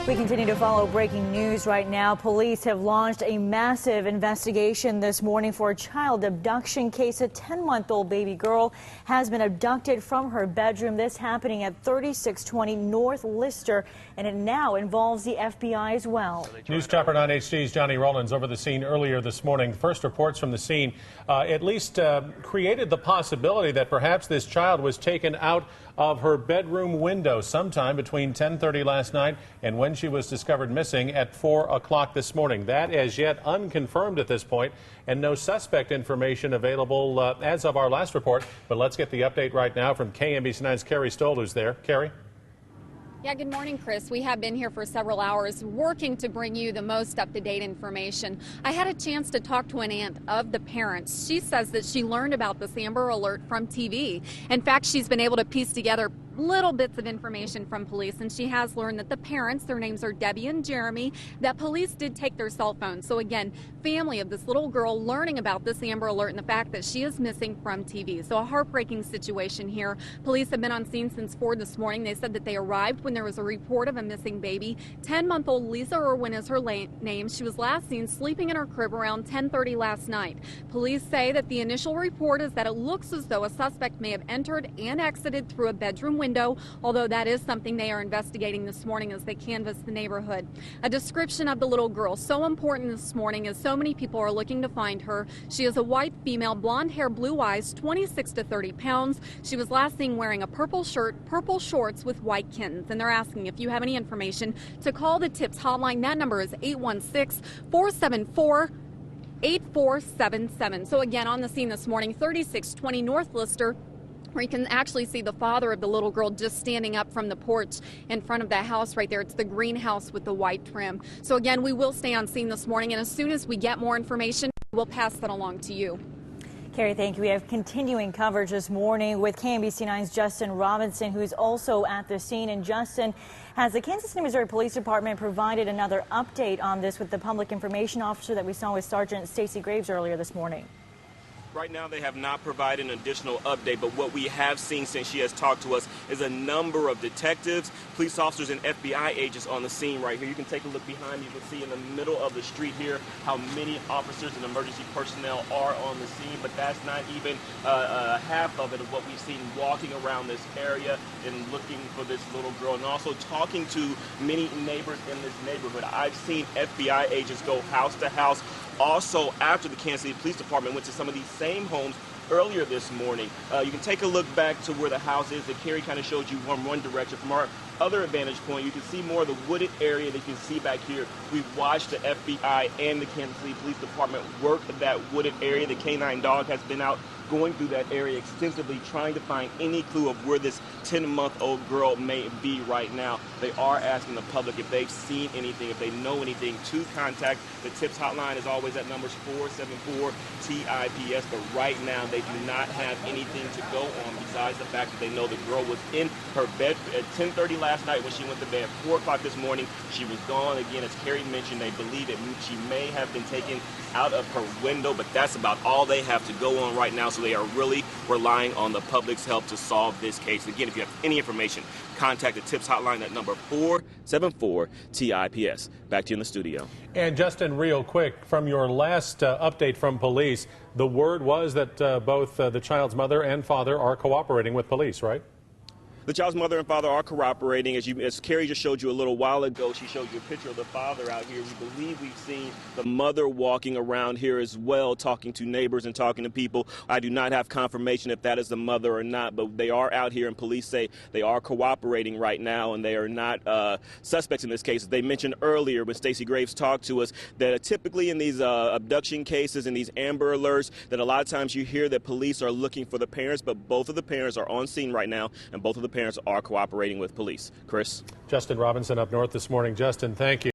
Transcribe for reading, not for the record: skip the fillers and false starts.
We continue to follow breaking news right now. Police have launched a massive investigation this morning for a child abduction case. A 10-month-old baby girl has been abducted from her bedroom. This happening at 3620 North Lister, and it now involves the FBI as well. News Chopper 9 HD's Johnny Rollins over the scene earlier this morning. First reports from the scene at least created the possibility that perhaps this child was taken out of her bedroom window sometime between 10:30 last night and when she was discovered missing at 4 o'clock this morning. That as yet unconfirmed at this point, and no suspect information available as of our last report. But let's get the update right now from KMBC 9's Carrie Stoll, who's there. Carrie? Yeah, good morning, Chris. We have been here for several hours working to bring you the most up-to-date information. I had a chance to talk to an aunt of the parents. She says that she learned about this Amber Alert from TV. In fact, she's been able to piece together little bits of information from police, and she has learned that the parents, their names are Debbie and Jeremy, that police did take their cell phones. So again, family of this little girl learning about this Amber Alert and the fact that she is missing from TV. So a heartbreaking situation here. Police have been on scene since 4 this morning. They said that they arrived when there was a report of a missing baby. 10-month-old Lisa Irwin is her name. She was last seen sleeping in her crib around 10:30 last night. Police say that the initial report is that it looks as though a suspect may have entered and exited through a bedroom window, although that is something they are investigating this morning as they canvass the neighborhood. A description of the little girl, so important this morning as so many people are looking to find her. She is a white female, blonde hair, blue eyes, 26 to 30 pounds. She was last seen wearing a purple shirt, purple shorts with white kittens, and they're asking if you have any information to call the TIPS hotline. That number is 816-474-8477. So again, on the scene this morning, 3620 North Lister, where you can actually see the father of the little girl just standing up from the porch in front of that house right there. It's the greenhouse with the white trim. So again, we will stay on scene this morning, and as soon as we get more information, we'll pass that along to you. Carrie, thank you. We have continuing coverage this morning with KMBC 9's Justin Robinson, who's also at the scene. And Justin, has the Kansas City, Missouri Police Department provided another update on this with the public information officer that we saw with Sergeant Stacy Graves earlier this morning? Right now, they have not provided an additional update, but what we have seen since she has talked to us is a number of detectives, police officers, and FBI agents on the scene right here. You can take a look behind me. You can see in the middle of the street here how many officers and emergency personnel are on the scene, but that's not even half of it of what we've seen walking around this area and looking for this little girl, and also talking to many neighbors in this neighborhood. I've seen FBI agents go house to house. Also, after the Kansas City Police Department went to some of these same homes earlier this morning. You can take a look back to where the house is that Carrie kind of showed you from one direction. From our other vantage point, you can see more of the wooded area that you can see back here. We've watched the FBI and the Kansas City Police Department work that wooded area. The K9 dog has been out going through that area extensively, trying to find any clue of where this 10-month-old girl may be right now. They are asking the public if they've seen anything, if they know anything, to contact the TIPS hotline. Is always at numbers 474-TIPS, but right now they do not have anything to go on besides the fact that they know the girl was in her bed at 10:30 last night when she went to bed. 4 o'clock this morning, she was gone. Again, as Carrie mentioned, they believe that she may have been taken out of her window, but that's about all they have to go on right now. So they are really relying on the public's help to solve this case. Again, if you have any information, contact the TIPS hotline at number 474-TIPS. Back to you in the studio. And Justin, real quick, from your last update from police, the word was that both the child's mother and father are cooperating with police, right? The child's mother and father are cooperating. As Carrie just showed you a little while ago, she showed you a picture of the father out here. We believe we've seen the mother walking around here as well, talking to neighbors and talking to people. I do not have confirmation if that is the mother or not, but they are out here, and police say they are cooperating right now, and they are not suspects in this case. They mentioned earlier when Stacy Graves talked to us that typically in these abduction cases and these Amber Alerts, that a lot of times you hear that police are looking for the parents, but both of the parents are on scene right now, and both of the parents are cooperating with police. Chris? Justin Robinson up north this morning. Justin, thank you.